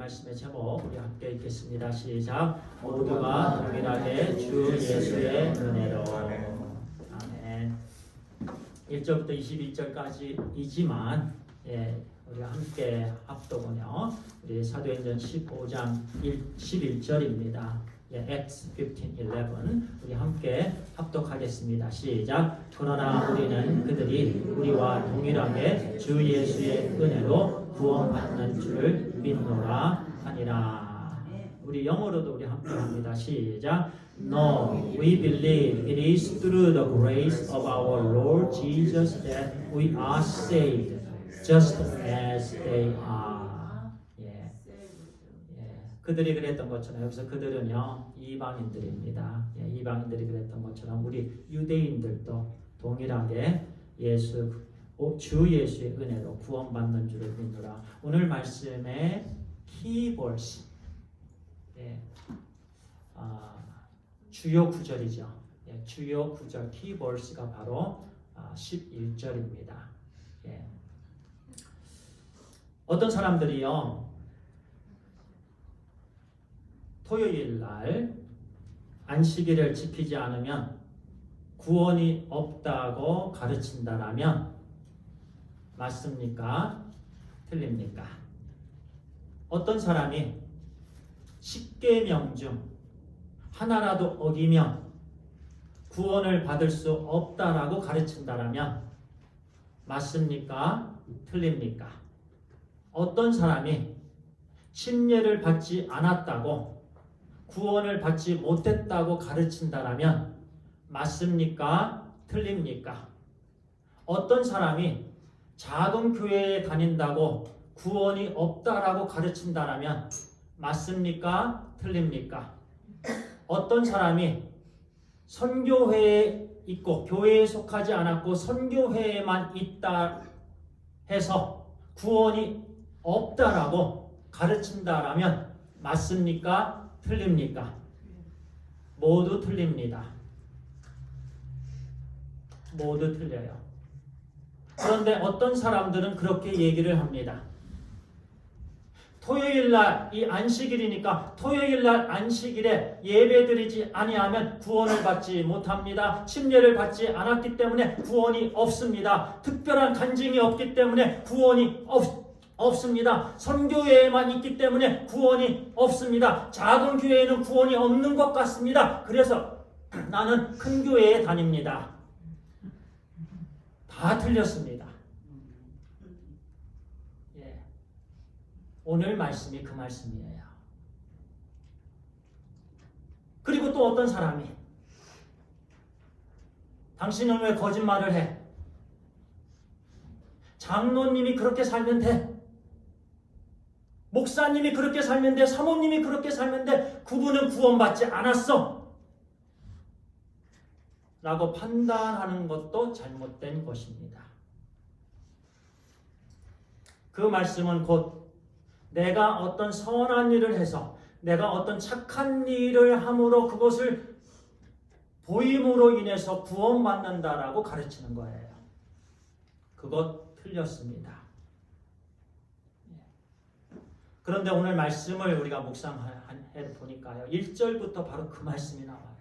말씀의 제목 우리 함께 읽겠습니다. 시작. 모두가 동일하게 주 예수의 은혜로. 아멘. 1절부터 22절까지이지만 우리가 함께 합독은요. 우리 사도행전 15장 11절입니다. Acts 15:11 우리 함께 합독하겠습니다. 시작. 그러나 우리는 그들이 우리와 동일하게 주 예수의 은혜로 구원받는 줄을 믿노라 하니라. 우리 영어로도 우리 함께 합니다. 시작. No, we believe it is through the grace of our Lord Jesus that we are saved, just as they are. 그들이 그랬던 것처럼 여기서 그들은요 이방인들입니다. 이방인들이 그랬던 것처럼 우리 유대인들도 동일하게 주 예수의 은혜로 구원받는 줄을 믿노라. 오늘 말씀의 키버스 주요 구절이죠. 주요 구절 키버스가 바로 11절입니다. 어떤 사람들이요 토요일 날 안식일을 지키지 않으면 구원이 없다고 가르친다라면 맞습니까? 틀립니까? 어떤 사람이 10계명 중 하나라도 어기면 구원을 받을 수 없다라고 가르친다라면 맞습니까? 틀립니까? 어떤 사람이 침례를 받지 않았다고 구원을 받지 못했다고 가르친다라면 맞습니까? 틀립니까? 어떤 사람이 작은 교회에 다닌다고 구원이 없다라고 가르친다라면 맞습니까? 틀립니까? 어떤 사람이 선교회에 있고 교회에 속하지 않았고 선교회에만 있다 해서 구원이 없다라고 가르친다라면 맞습니까? 틀립니까? 모두 틀립니다. 모두 틀려요. 그런데 어떤 사람들은 그렇게 얘기를 합니다. 토요일날 이 안식일이니까 토요일날 안식일에 예배드리지 아니하면 구원을 받지 못합니다. 침례를 받지 않았기 때문에 구원이 없습니다. 특별한 간증이 없기 때문에 구원이 없습니다. 선교회에만 있기 때문에 구원이 없습니다. 작은 교회에는 구원이 없는 것 같습니다. 그래서 나는 큰 교회에 다닙니다. 다 틀렸습니다. 오늘 말씀이 그 말씀이에요. 그리고 또 어떤 사람이 당신은 왜 거짓말을 해? 장로님이 그렇게 살면 돼. 목사님이 그렇게 살면 돼. 사모님이 그렇게 살면 돼. 그분은 구원받지 않았어. 라고 판단하는 것도 잘못된 것입니다. 그 말씀은 곧 내가 어떤 선한 일을 해서 내가 어떤 착한 일을 함으로 그것을 보임으로 인해서 구원받는다라고 가르치는 거예요. 그것 틀렸습니다. 그런데 오늘 말씀을 우리가 묵상해 보니까요. 1절부터 바로 그 말씀이 나와요.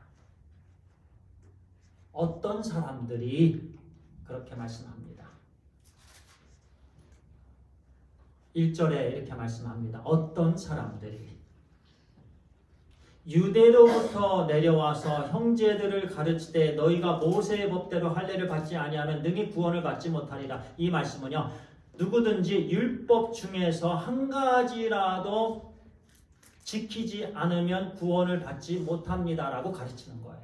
어떤 사람들이 그렇게 말씀합니다. 1절에 이렇게 말씀합니다. 어떤 사람들이 유대로부터 내려와서 형제들을 가르치되 너희가 모세의 법대로 할례를 받지 아니하면 능히 구원을 받지 못하리라. 이 말씀은요. 누구든지 율법 중에서 한 가지라도 지키지 않으면 구원을 받지 못합니다라고 가르치는 거예요.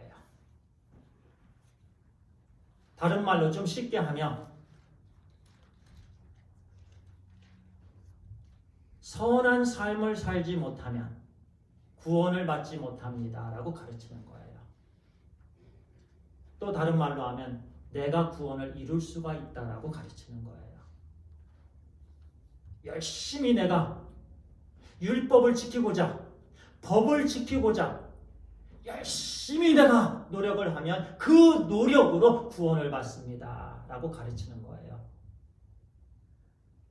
다른 말로 좀 쉽게 하면 선한 삶을 살지 못하면 구원을 받지 못합니다라고 가르치는 거예요. 또 다른 말로 하면 내가 구원을 이룰 수가 있다라고 가르치는 거예요. 열심히 내가 율법을 지키고자 법을 지키고자 열심히 내가 노력을 하면 그 노력으로 구원을 받습니다 라고 가르치는 거예요.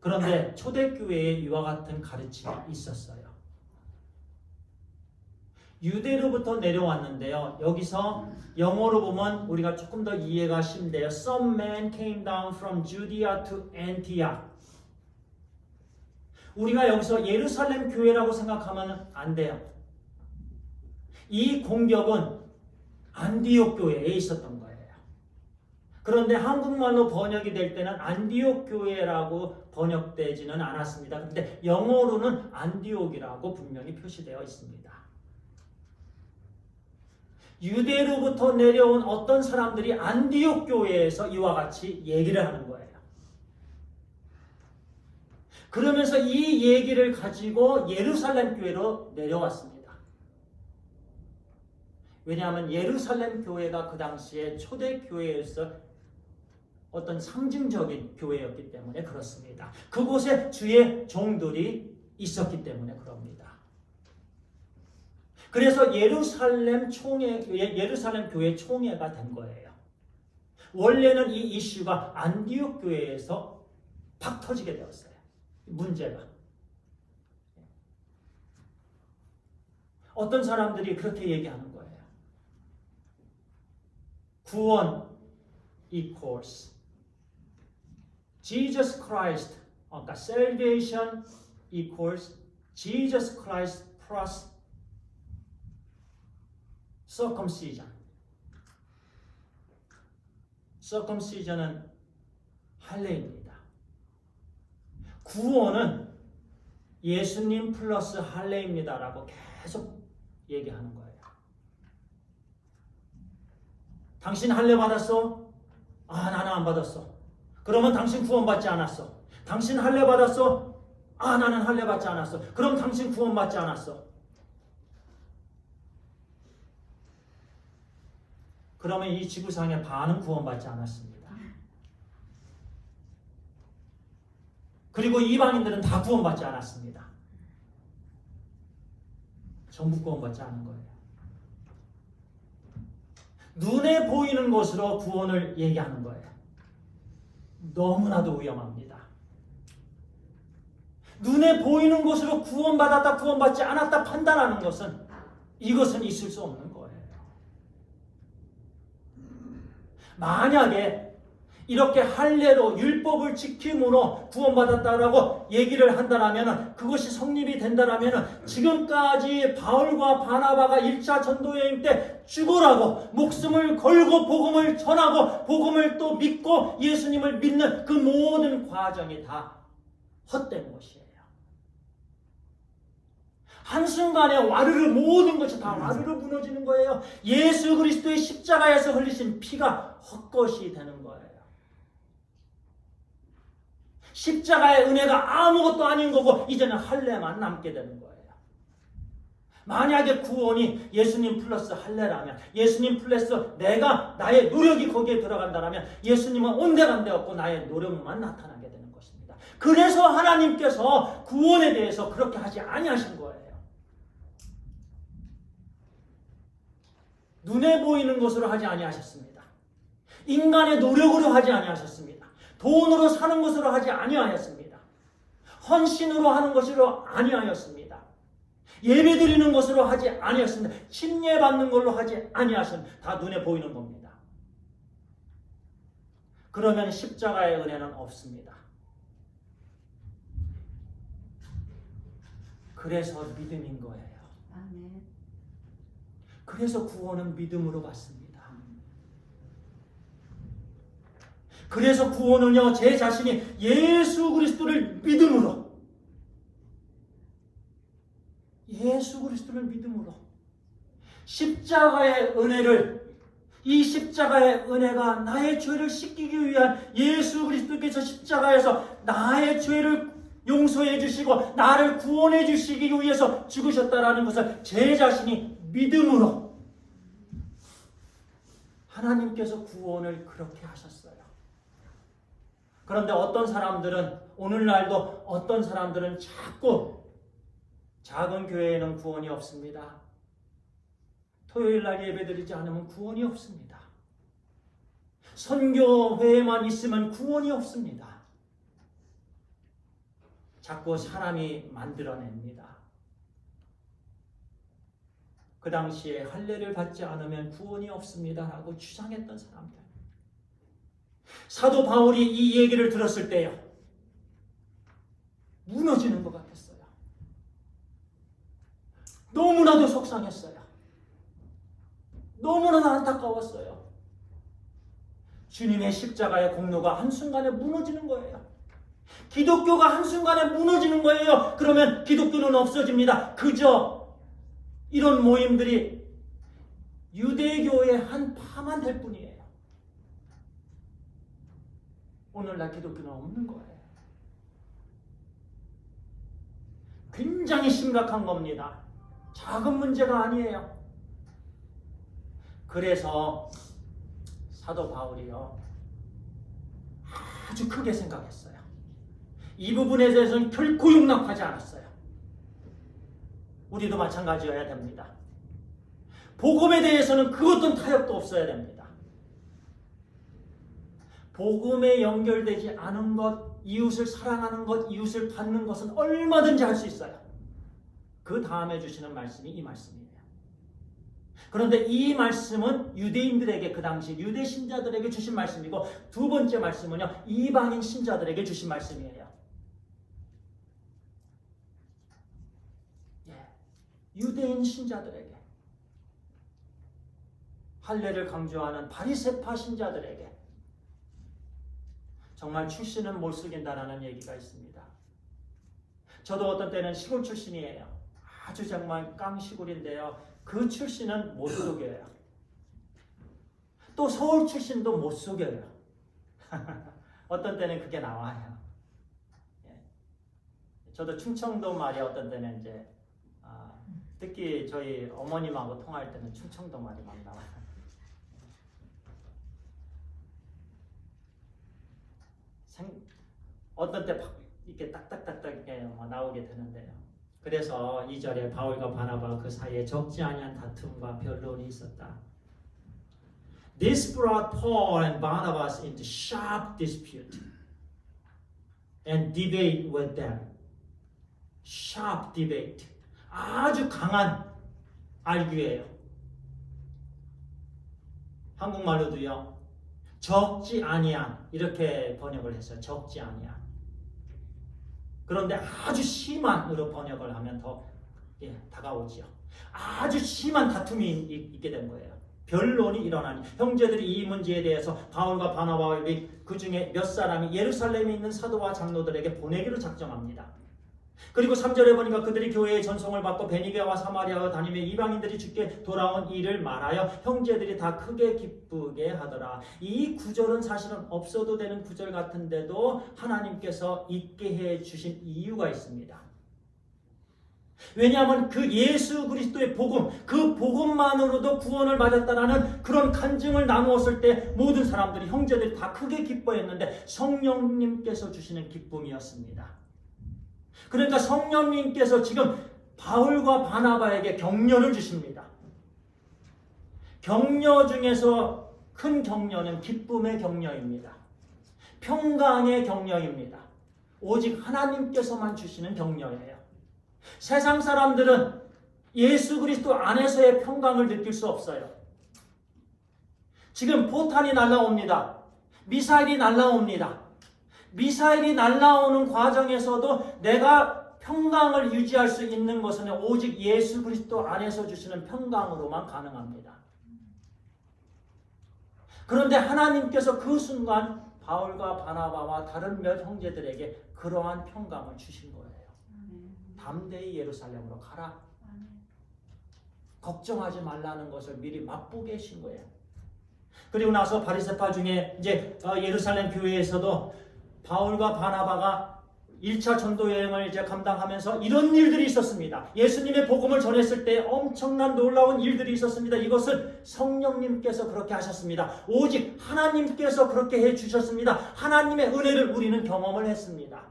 그런데 초대교회에 이와 같은 가르침이 있었어요. 유대로부터 내려왔는데요. 여기서 영어로 보면 우리가 조금 더 이해가 쉽네요. Some men came down from Judea to Antioch. 우리가 여기서 예루살렘 교회라고 생각하면 안 돼요. 이 공격은 안디옥 교회에 있었던 거예요. 그런데 한국말로 번역이 될 때는 안디옥 교회라고 번역되지는 않았습니다. 그런데 영어로는 안디옥이라고 분명히 표시되어 있습니다. 유대로부터 내려온 어떤 사람들이 안디옥 교회에서 이와 같이 얘기를 하는 거예요. 그러면서 이 얘기를 가지고 예루살렘 교회로 내려왔습니다. 왜냐하면 예루살렘 교회가 그 당시에 초대 교회에서 어떤 상징적인 교회였기 때문에 그렇습니다. 그곳에 주의 종들이 있었기 때문에 그럽니다. 그래서 예루살렘 교회 총회가 된 거예요. 원래는 이 이슈가 안디옥 교회에서 팍 터지게 되었어요. 문제가. 어떤 사람들이 그렇게 얘기하는 거예요. 구원 equals Jesus Christ, 그러니까 salvation equals Jesus Christ plus circumcision. circumcision은 할례입니다. 구원은 예수님 플러스 할례입니다라고 계속 얘기하는 거예요. 당신 할례 받았어? 아, 나는 안 받았어. 그러면 당신 구원받지 않았어. 당신 할례 받았어? 아, 나는 할례 받지 않았어. 그럼 당신 구원받지 않았어. 그러면 이 지구상의 반은 구원받지 않았습니다. 그리고 이방인들은 다 구원받지 않았습니다. 전부 구원받지 않은 거예요. 눈에 보이는 것으로 구원을 얘기하는 거예요. 너무나도 위험합니다. 눈에 보이는 것으로 구원받았다, 구원받지 않았다 판단하는 것은 이것은 있을 수 없는 거예요. 만약에 이렇게 할례로 율법을 지킴으로 구원받았다라고 얘기를 한다면 그것이 성립이 된다면 지금까지 바울과 바나바가 1차 전도여행 때 죽으라고 목숨을 걸고 복음을 전하고 복음을 또 믿고 예수님을 믿는 그 모든 과정이 다 헛된 것이에요. 한순간에 와르르 모든 것이 다 와르르 무너지는 거예요. 예수 그리스도의 십자가에서 흘리신 피가 헛것이 되는 거예요. 십자가의 은혜가 아무것도 아닌 거고 이제는 할례만 남게 되는 거예요. 만약에 구원이 예수님 플러스 할례라면, 예수님 플러스 내가 나의 노력이 거기에 들어간다면 예수님은 온데간데 없고 나의 노력만 나타나게 되는 것입니다. 그래서 하나님께서 구원에 대해서 그렇게 하지 아니하신 거예요. 눈에 보이는 것으로 하지 아니하셨습니다. 인간의 노력으로 하지 아니하셨습니다. 돈으로 사는 것으로 하지 아니하였습니다. 헌신으로 하는 것으로 아니하였습니다. 예배드리는 것으로 하지 아니하였습니다. 침례받는 걸로 하지 아니하셨습니다. 다 눈에 보이는 겁니다. 그러면 십자가의 은혜는 없습니다. 그래서 믿음인 거예요. 아멘. 그래서 구원은 믿음으로 받습니다. 그래서 구원은요, 제 자신이 예수 그리스도를 믿음으로, 예수 그리스도를 믿음으로 십자가의 은혜를, 이 십자가의 은혜가 나의 죄를 씻기기 위한 예수 그리스도께서 십자가에서 나의 죄를 용서해 주시고 나를 구원해 주시기 위해서 죽으셨다라는 것을 제 자신이 믿음으로, 하나님께서 구원을 그렇게 하셨어요. 그런데 어떤 사람들은, 오늘날도 어떤 사람들은 자꾸 작은 교회에는 구원이 없습니다. 토요일날 예배드리지 않으면 구원이 없습니다. 선교회에만 있으면 구원이 없습니다. 자꾸 사람이 만들어냅니다. 그 당시에 할례를 받지 않으면 구원이 없습니다라고 주장했던 사람들. 사도 바울이 이 얘기를 들었을 때요, 무너지는 것 같았어요. 너무나도 속상했어요. 너무나도 안타까웠어요. 주님의 십자가의 공로가 한순간에 무너지는 거예요. 기독교가 한순간에 무너지는 거예요. 그러면 기독교는 없어집니다. 그저 이런 모임들이 유대교의 한 파만 될 뿐이에요. 오늘날 기독교는 없는 거예요. 굉장히 심각한 겁니다. 작은 문제가 아니에요. 그래서 사도 바울이요, 아주 크게 생각했어요. 이 부분에 대해서는 결코 용납하지 않았어요. 우리도 마찬가지여야 됩니다. 복음에 대해서는 그 어떤 타협도 없어야 됩니다. 복음에 연결되지 않은 것, 이웃을 사랑하는 것, 이웃을 받는 것은 얼마든지 할 수 있어요. 그 다음에 주시는 말씀이 이 말씀이에요. 그런데 이 말씀은 유대인들에게, 그 당시 유대 신자들에게 주신 말씀이고, 두 번째 말씀은요, 이방인 신자들에게 주신 말씀이에요. 유대인 신자들에게, 할례를 강조하는 바리새파 신자들에게 정말 출신은 못 속인다라는 얘기가 있습니다. 저도 어떤 때는 시골 출신이에요. 아주 정말 깡시골인데요, 그 출신은 못 속여요. 또 서울 출신도 못 속여요. 어떤 때는 그게 나와요. 저도 충청도 말이 어떤 때는 이제 특히 저희 어머님하고 통화할 때는 충청도 말이 막 나와요. 어떤 때 이렇게 딱딱딱딱 이렇게 나오게 되는데요. 그래서 2절에 바울과 바나바가 그 사이에 적지 아니한 다툼과 변론이 있었다. This brought Paul and Barnabas into sharp dispute and debate with them. Sharp debate. 아주 강한 알규예요. 한국말로도요, 적지 아니한, 이렇게 번역을 했어요. 적지 아니한. 그런데 아주 심한으로 번역을 하면 더 다가오지요. 아주 심한 다툼이 있게 된 거예요. 변론이 일어나니 형제들이 이 문제에 대해서 바울과 바나바와 그 중에 몇 사람이 예루살렘에 있는 사도와 장로들에게 보내기로 작정합니다. 그리고 3절에 보니까 그들이 교회의 전송을 받고 베니게와 사마리아와 다니며 이방인들이 주께 돌아온 일을 말하여 형제들이 다 크게 기쁘게 하더라. 이 구절은 사실은 없어도 되는 구절 같은데도 하나님께서 있게 해 주신 이유가 있습니다. 왜냐하면 그 예수 그리스도의 복음, 그 복음만으로도 구원을 받았다라는 그런 간증을 나누었을 때 모든 사람들이, 형제들이 다 크게 기뻐했는데 성령님께서 주시는 기쁨이었습니다. 그러니까 성령님께서 지금 바울과 바나바에게 격려를 주십니다. 격려 중에서 큰 격려는 기쁨의 격려입니다. 평강의 격려입니다. 오직 하나님께서만 주시는 격려예요. 세상 사람들은 예수 그리스도 안에서의 평강을 느낄 수 없어요. 지금 포탄이 날라옵니다. 미사일이 날라옵니다. 미사일이 날라오는 과정에서도 내가 평강을 유지할 수 있는 것은 오직 예수 그리스도 안에서 주시는 평강으로만 가능합니다. 그런데 하나님께서 그 순간 바울과 바나바와 다른 몇 형제들에게 그러한 평강을 주신 거예요. 담대히 예루살렘으로 가라. 걱정하지 말라는 것을 미리 맛보게 하신 거예요. 그리고 나서 바리새파 중에 이제 예루살렘 교회에서도 바울과 바나바가 1차 전도 여행을 이제 감당하면서 이런 일들이 있었습니다. 예수님의 복음을 전했을 때 엄청난 놀라운 일들이 있었습니다. 이것을 성령님께서 그렇게 하셨습니다. 오직 하나님께서 그렇게 해 주셨습니다. 하나님의 은혜를 우리는 경험을 했습니다.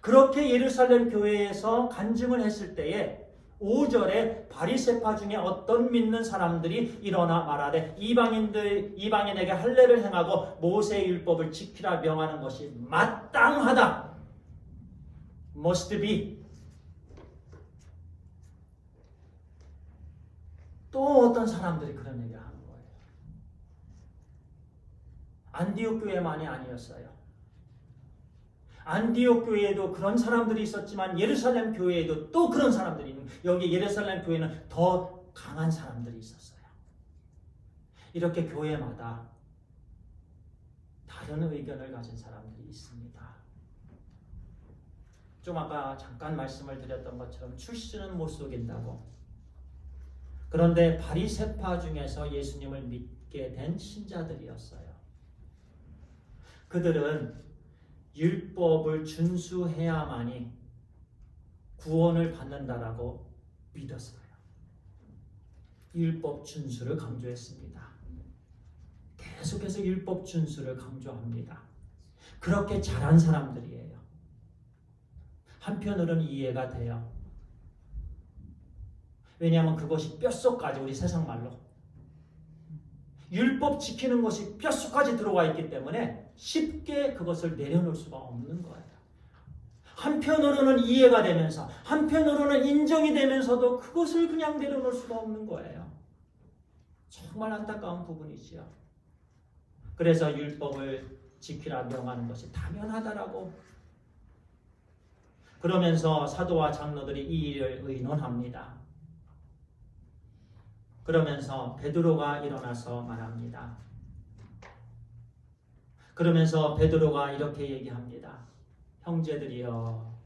그렇게 예루살렘 교회에서 간증을 했을 때에 5절에 바리새파 중에 어떤 믿는 사람들이 일어나 말하되 이방인에게 할례를 행하고 모세의 율법을 지키라 명하는 것이 마땅하다. must be. 또 어떤 사람들이 그런 얘기를 하는 거예요. 안디옥 교회만이 아니었어요. 안디옥 교회에도 그런 사람들이 있었지만 예루살렘 교회에도 또 그런 사람들이 있는, 여기 예루살렘 교회는 더 강한 사람들이 있었어요. 이렇게 교회마다 다른 의견을 가진 사람들이 있습니다. 좀 아까 잠깐 말씀을 드렸던 것처럼 출신은 못 속인다고. 그런데 바리새파 중에서 예수님을 믿게 된 신자들이었어요. 그들은 율법을 준수해야만이 구원을 받는다라고 믿었어요. 율법 준수를 강조했습니다. 계속해서 율법 준수를 강조합니다. 그렇게 잘한 사람들이에요. 한편으로는 이해가 돼요. 왜냐하면 그것이 뼛속까지, 우리 세상 말로 율법 지키는 것이 뼛속까지 들어와 있기 때문에 쉽게 그것을 내려놓을 수가 없는 거예요. 한편으로는 이해가 되면서 한편으로는 인정이 되면서도 그것을 그냥 내려놓을 수가 없는 거예요. 정말 안타까운 부분이지요. 그래서 율법을 지키라 명하는 것이 당연하다라고, 그러면서 사도와 장로들이 이 일을 의논합니다. 그러면서 베드로가 일어나서 말합니다. 그러면서 베드로가 이렇게 얘기합니다. 형제들이여,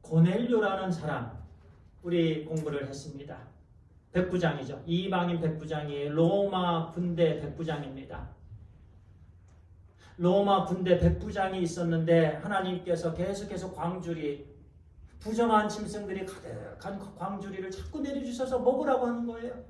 고넬료라는 사람, 우리 공부를 했습니다. 백부장이죠. 이방인 백부장이 로마 군대 백부장입니다. 로마 군대 백부장이 있었는데 하나님께서 계속해서 광주리, 부정한 짐승들이 가득한 광주리를 자꾸 내려주셔서 먹으라고 하는 거예요.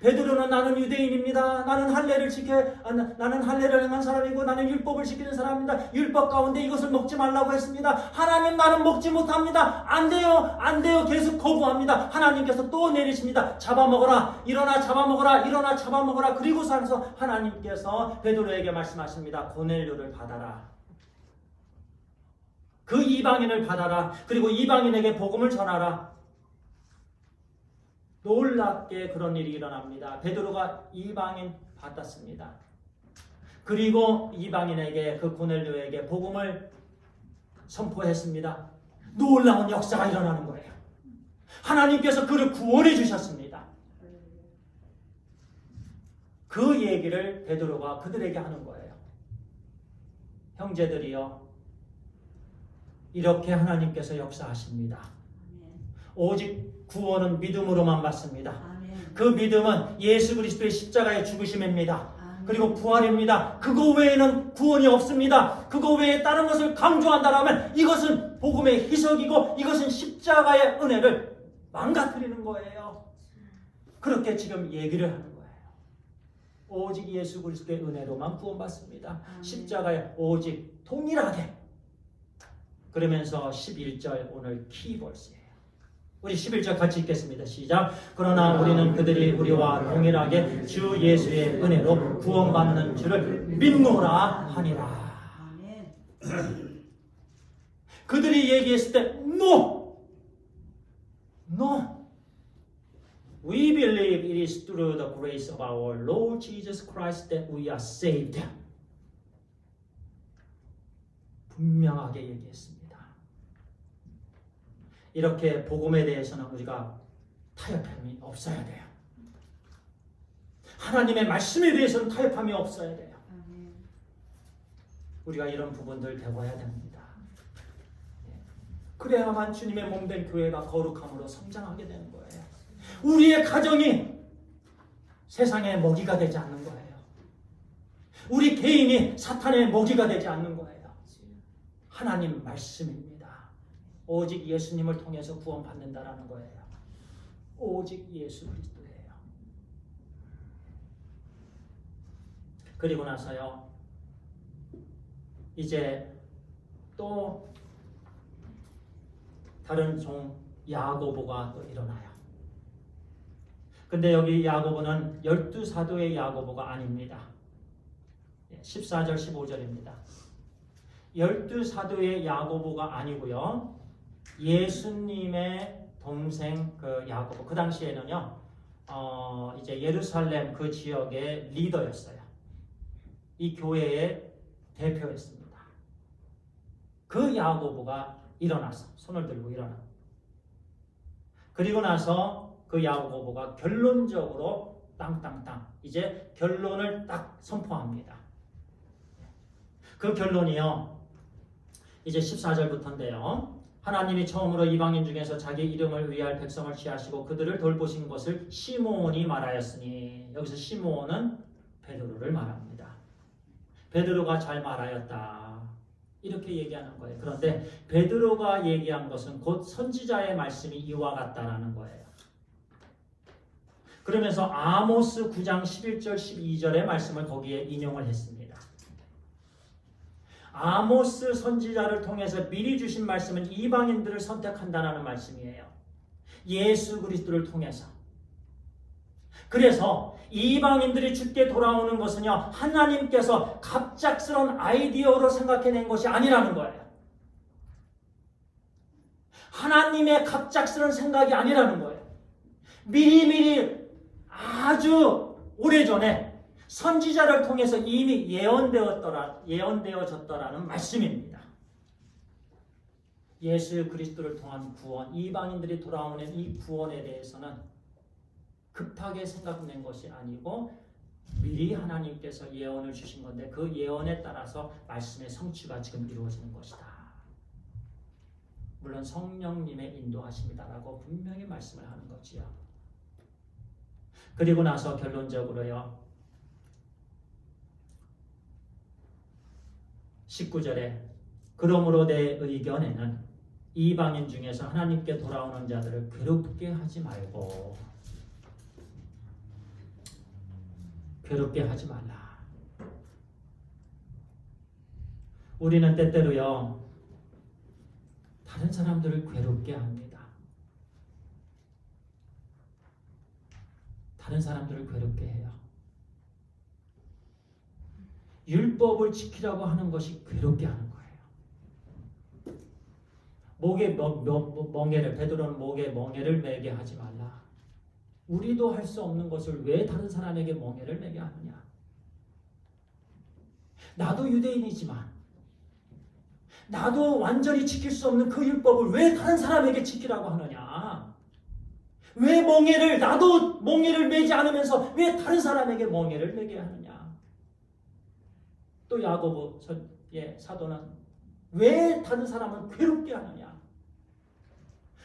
베드로는 나는 유대인입니다. 나는 할례를 행한 사람이고 나는 율법을 지키는 사람입니다. 율법 가운데 이것을 먹지 말라고 했습니다. 하나님, 나는 먹지 못합니다. 안 돼요. 계속 거부합니다. 하나님께서 또 내리십니다. 잡아먹어라. 일어나 잡아먹어라. 일어나 잡아먹어라. 그리고서 하나님께서 베드로에게 말씀하십니다. 고넬료를 받아라. 그 이방인을 받아라. 그리고 이방인에게 복음을 전하라. 놀랍게 그런 일이 일어납니다. 베드로가 이방인 받았습니다. 그리고 이방인에게, 그 고넬료에게 복음을 선포했습니다. 놀라운 역사가 일어나는 거예요. 하나님께서 그를 구원해 주셨습니다. 그 얘기를 베드로가 그들에게 하는 거예요. 형제들이여, 이렇게 하나님께서 역사하십니다. 오직 구원은 믿음으로만 받습니다. 아멘. 그 믿음은 예수 그리스도의 십자가의 죽으심입니다. 아멘. 그리고 부활입니다. 그거 외에는 구원이 없습니다. 그거 외에 다른 것을 강조한다면 이것은 복음의 희석이고 이것은 십자가의 은혜를 망가뜨리는 거예요. 그렇게 지금 얘기를 하는 거예요. 오직 예수 그리스도의 은혜로만 구원받습니다. 아멘. 십자가에 오직 동일하게. 그러면서 11절 오늘 키버스예요. 우리 11절 같이 읽겠습니다. 시작. 그러나 우리는 그들이 우리와 동일하게 주 예수의 은혜로 구원받는 줄을 믿노라 하니라. 그들이 얘기했을 때 No! We believe it is through the grace of our Lord Jesus Christ that we are saved. 분명하게 얘기했습니다. 이렇게 복음에 대해서는 우리가 타협함이 없어야 돼요. 하나님의 말씀에 대해서는 타협함이 없어야 돼요. 우리가 이런 부분들 배워야 됩니다. 그래야만 주님의 몸된 교회가 거룩함으로 성장하게 되는 거예요. 우리의 가정이 세상의 먹이가 되지 않는 거예요. 우리 개인이 사탄의 먹이가 되지 않는 거예요. 하나님 말씀입니다. 오직 예수님을 통해서 구원받는다라는 거예요. 오직 예수 그리스도예요. 그리고 나서요, 이제 또 다른 종 야고보가 또 일어나요. 근데 여기 야고보는 12사도의 야고보가 아닙니다. 14절 15절입니다. 12사도의 야고보가 아니고요, 예수님의 동생 그 야고보, 그 당시에는요, 이제 예루살렘 그 지역의 리더였어요. 이 교회의 대표였습니다. 그 야고보가 일어나서 손을 들고 일어나. 그리고 나서 그 야고보가 결론적으로 땅땅땅 이제 결론을 딱 선포합니다. 그 결론이요, 이제 14절부터인데요. 하나님이 처음으로 이방인 중에서 자기 이름을 위할 백성을 취하시고 그들을 돌보신 것을 시므온이 말하였으니, 여기서 시므온은 베드로를 말합니다. 베드로가 잘 말하였다, 이렇게 얘기하는 거예요. 그런데 베드로가 얘기한 것은 곧 선지자의 말씀이 이와 같다라는 거예요. 그러면서 아모스 9장 11절 12절의 말씀을 거기에 인용을 했습니다. 아모스 선지자를 통해서 미리 주신 말씀은 이방인들을 선택한다는 말씀이에요. 예수 그리스도를 통해서. 그래서 이방인들이 주께 돌아오는 것은요, 하나님께서 갑작스러운 아이디어로 생각해낸 것이 아니라는 거예요. 하나님의 갑작스러운 생각이 아니라는 거예요. 미리미리 아주 오래전에 선지자를 통해서 이미 예언되어졌더라는 말씀입니다. 예수 그리스도를 통한 구원, 이방인들이 돌아오는 이 구원에 대해서는 급하게 생각된 것이 아니고 미리 하나님께서 예언을 주신 건데, 그 예언에 따라서 말씀의 성취가 지금 이루어지는 것이다. 물론 성령님의 인도하심이다라고 분명히 말씀을 하는 거지요. 그리고 나서 결론적으로요, 19절에 그러므로 내 의견에는 이방인 중에서 하나님께 돌아오는 자들을 괴롭게 하지 말고, 괴롭게 하지 말라. 우리는 때때로요, 다른 사람들을 괴롭게 합니다. 다른 사람들을 괴롭게 해요. 율법을 지키라고 하는 것이 괴롭게 하는 거예요. 목에 멍에를, 베드로는 목에 멍에를 매게 하지 말라. 우리도 할 수 없는 것을 왜 다른 사람에게 멍에를 매게 하느냐? 나도 유대인이지만 나도 완전히 지킬 수 없는 그 율법을 왜 다른 사람에게 지키라고 하느냐? 왜 나도 멍에를 매지 않으면서 왜 다른 사람에게 멍에를 매게 하느냐? 또 야고보 사도는 왜 다른 사람을 괴롭게 하느냐?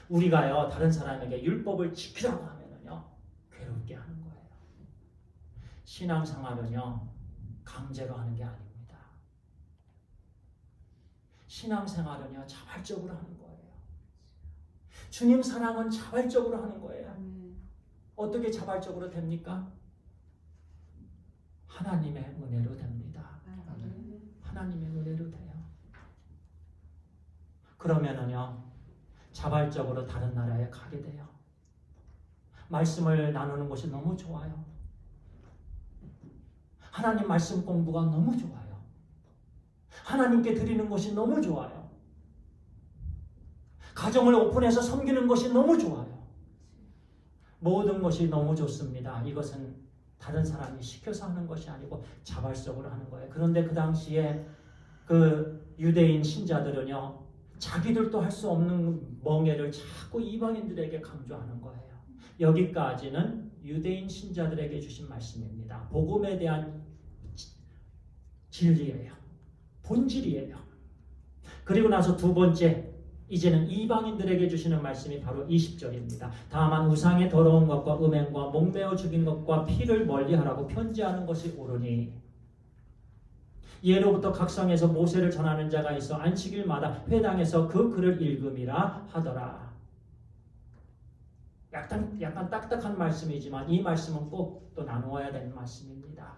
우리가요, 다른 사람에게 율법을 지키라고 하면은요, 괴롭게 하는 거예요. 신앙생활은요, 강제로 하는 게 아닙니다. 신앙생활은요, 자발적으로 하는 거예요. 주님 사랑은 자발적으로 하는 거예요. 어떻게 자발적으로 됩니까? 하나님의 은혜로 됩니다. 하나님의 은혜로 돼요. 그러면은요, 자발적으로 다른 나라에 가게 돼요. 말씀을 나누는 것이 너무 좋아요. 하나님 말씀 공부가 너무 좋아요. 하나님께 드리는 것이 너무 좋아요. 가정을 오픈해서 섬기는 것이 너무 좋아요. 모든 것이 너무 좋습니다. 이것은 다른 사람이 시켜서 하는 것이 아니고 자발적으로 하는 거예요. 그런데 그 당시에 그 유대인 신자들은요, 자기들도 할 수 없는 멍에를 자꾸 이방인들에게 강조하는 거예요. 여기까지는 유대인 신자들에게 주신 말씀입니다. 복음에 대한 진리예요. 본질이에요. 그리고 나서 두 번째, 이제는 이방인들에게 주시는 말씀이 바로 20절입니다. 다만 우상의 더러운 것과 음행과 목매어 죽인 것과 피를 멀리하라고 편지하는 것이 옳으니, 예로부터 각 성에서 모세를 전하는 자가 있어 안식일마다 회당에서 그 글을 읽음이라 하더라. 약간 딱딱한 말씀이지만 이 말씀은 꼭 또 나누어야 되는 말씀입니다.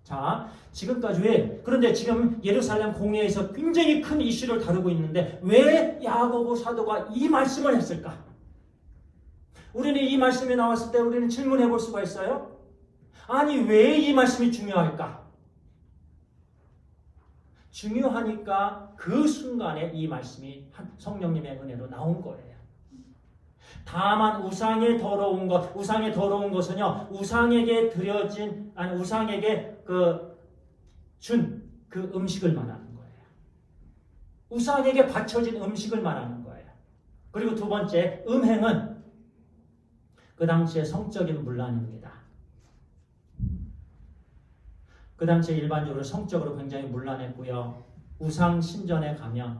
자, 지금까지 그런데 지금 예루살렘 공회에서 굉장히 큰 이슈를 다루고 있는데 왜 야고보 사도가 이 말씀을 했을까? 우리는 이 말씀이 나왔을 때 우리는 질문해 볼 수가 있어요. 아니, 왜 이 말씀이 중요할까? 중요하니까 그 순간에 이 말씀이 성령님의 은혜로 나온 거예요. 다만 우상의 더러운 것은요, 우상에게 드려진, 아니 우상에게 준 그 음식을 말하는 거예요. 우상에게 바쳐진 음식을 말하는 거예요. 그리고 두 번째, 음행은 그 당시에 성적인 문란입니다. 그 당시에 일반적으로 성적으로 굉장히 문란했고요. 우상 신전에 가면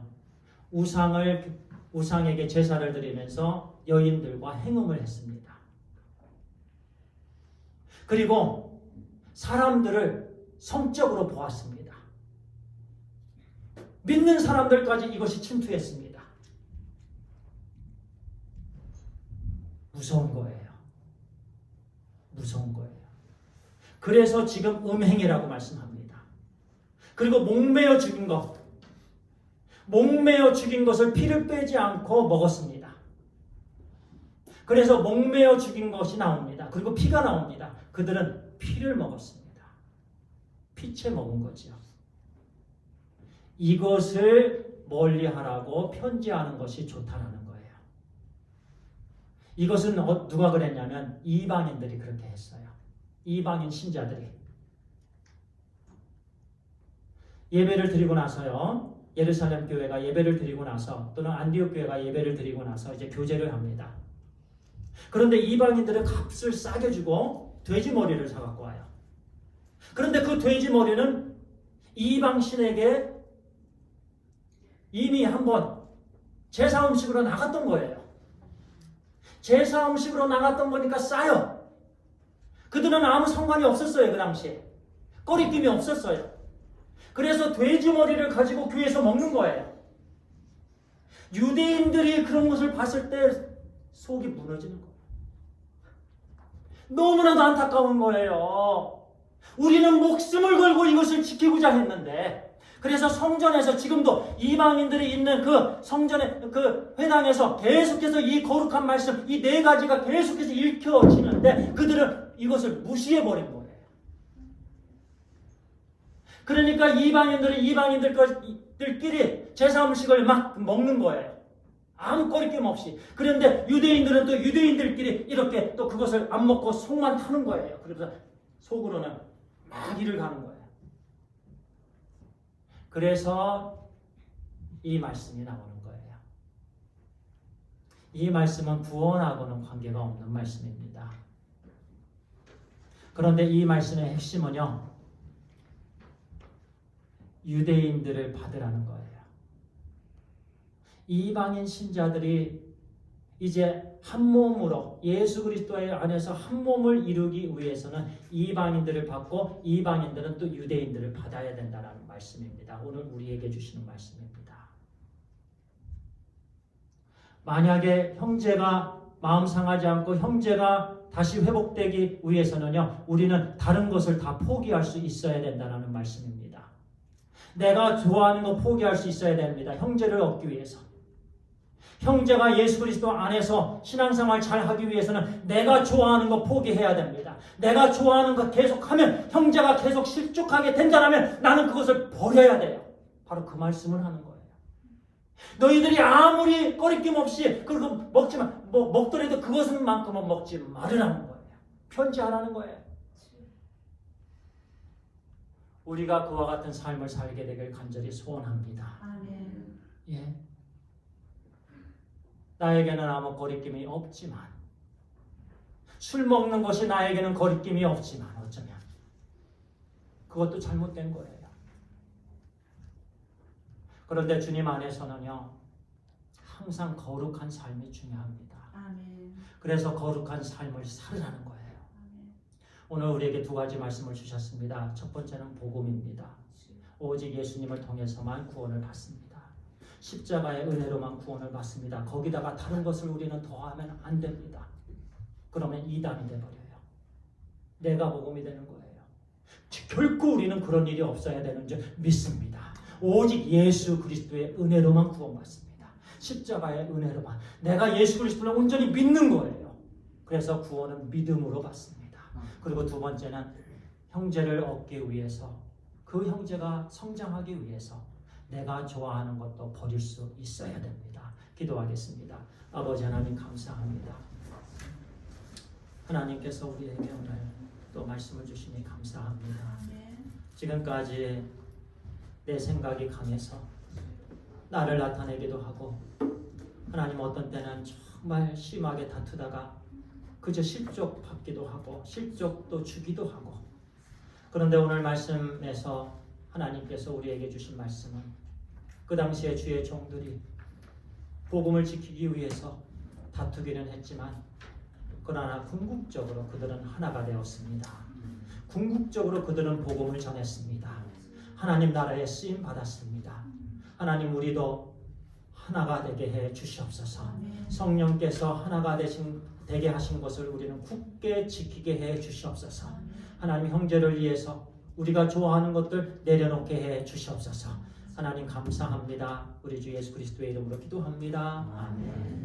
우상에게 제사를 드리면서 여인들과 행음을 했습니다. 그리고 사람들을 성적으로 보았습니다. 믿는 사람들까지 이것이 침투했습니다. 무서운 거예요. 무서운 거예요. 그래서 지금 음행이라고 말씀합니다. 그리고 목매어 죽인 것을 피를 빼지 않고 먹었습니다. 그래서 목매어 죽인 것이 나옵니다. 그리고 피가 나옵니다. 그들은 피를 먹었습니다. 피채 먹은 거지요. 이것을 멀리하라고 편지하는 것이 좋다라는 거예요. 이것은 누가 그랬냐면 이방인들이 그렇게 했어요. 이방인 신자들이 예배를 드리고 나서요, 예루살렘 교회가 예배를 드리고 나서 또는 안디옥 교회가 예배를 드리고 나서 이제 교제를 합니다. 그런데 이방인들은 값을 싸게 주고 돼지 머리를 사갖고 와요. 그런데 그 돼지 머리는 이방 신에게 이미 한번 제사 음식으로 나갔던 거예요. 제사 음식으로 나갔던 거니까 싸요. 그들은 아무 상관이 없었어요. 그 당시에 꺼리낌이 없었어요. 그래서 돼지 머리를 가지고 교회에서 먹는 거예요. 유대인들이 그런 것을 봤을 때 속이 무너지는 거예요. 너무나도 안타까운 거예요. 우리는 목숨을 걸고 이것을 지키고자 했는데, 그래서 성전에서 지금도 이방인들이 있는 그 성전의 그 회당에서 계속해서 이 거룩한 말씀, 이 네 가지가 계속해서 읽혀지는데 그들은 이것을 무시해버린 거예요. 그러니까 이방인들끼리 제사 음식을 막 먹는 거예요. 아무 거리낌 없이. 그런데 유대인들은 또 유대인들끼리 이렇게 또 그것을 안 먹고 속만 타는 거예요. 그래서 속으로는 막 일을 가는 거예요. 그래서 이 말씀이 나오는 거예요. 이 말씀은 구원하고는 관계가 없는 말씀입니다. 그런데 이 말씀의 핵심은요, 유대인들을 받으라는 거예요. 이방인 신자들이 이제 한 몸으로 예수 그리스도의 안에서 한 몸을 이루기 위해서는 이방인들을 받고 이방인들은 또 유대인들을 받아야 된다는 말씀입니다. 오늘 우리에게 주시는 말씀입니다. 만약에 형제가 마음 상하지 않고 형제가 다시 회복되기 위해서는요, 우리는 다른 것을 다 포기할 수 있어야 된다는 말씀입니다. 내가 좋아하는 거 포기할 수 있어야 됩니다. 형제를 얻기 위해서. 형제가 예수 그리스도 안에서 신앙생활 잘 하기 위해서는 내가 좋아하는 거 포기해야 됩니다. 내가 좋아하는 거 계속하면, 형제가 계속 실족하게 된다면 나는 그것을 버려야 돼요. 바로 그 말씀을 하는 거예요. 너희들이 아무리 꺼리낌 없이 그거 먹지만 먹더라도 그것만큼은 먹지 말으라는 거예요. 편지하라는 거예요. 우리가 그와 같은 삶을 살게 되길 간절히 소원합니다. 아멘. 예. 나에게는 아무 거리낌이 없지만, 술 먹는 것이 나에게는 거리낌이 없지만 어쩌면 그것도 잘못된 거예요. 그런데 주님 안에서는요, 항상 거룩한 삶이 중요합니다. 아멘. 그래서 거룩한 삶을 살으라는 거예요. 아멘. 오늘 우리에게 두 가지 말씀을 주셨습니다. 첫 번째는 복음입니다. 오직 예수님을 통해서만 구원을 받습니다. 십자가의 은혜로만 구원을 받습니다. 거기다가 다른 것을 우리는 더하면 안 됩니다. 그러면 이단이 돼버려요. 내가 복음이 되는 거예요. 결코 우리는 그런 일이 없어야 되는 줄 믿습니다. 오직 예수 그리스도의 은혜로만 구원받습니다. 십자가의 은혜로만. 내가 예수 그리스도를 온전히 믿는 거예요. 그래서 구원은 믿음으로 받습니다. 그리고 두 번째는 형제를 얻기 위해서 그 형제가 성장하기 위해서 내가 좋아하는 것도 버릴 수 있어야 됩니다. 기도하겠습니다. 아버지 하나님 감사합니다. 하나님께서 우리에게 오늘 또 말씀을 주시니 감사합니다. 지금까지 내 생각이 강해서 나를 나타내기도 하고 하나님 어떤 때는 정말 심하게 다투다가 그저 실족 받기도 하고 실족도 주기도 하고 그런데 오늘 말씀에서 하나님께서 우리에게 주신 말씀은 그 당시에 주의 종들이 복음을 지키기 위해서 다투기는 했지만 그러나 궁극적으로 그들은 하나가 되었습니다. 궁극적으로 그들은 복음을 전했습니다. 하나님 나라에 쓰임 받았습니다. 하나님 우리도 하나가 되게 해 주시옵소서. 성령께서 하나가 되게 하신 것을 우리는 굳게 지키게 해 주시옵소서. 하나님 형제를 위해서 우리가 좋아하는 것들 내려놓게 해 주시옵소서. 하나님 감사합니다. 우리 주 예수 그리스도의 이름으로 기도합니다. 아멘.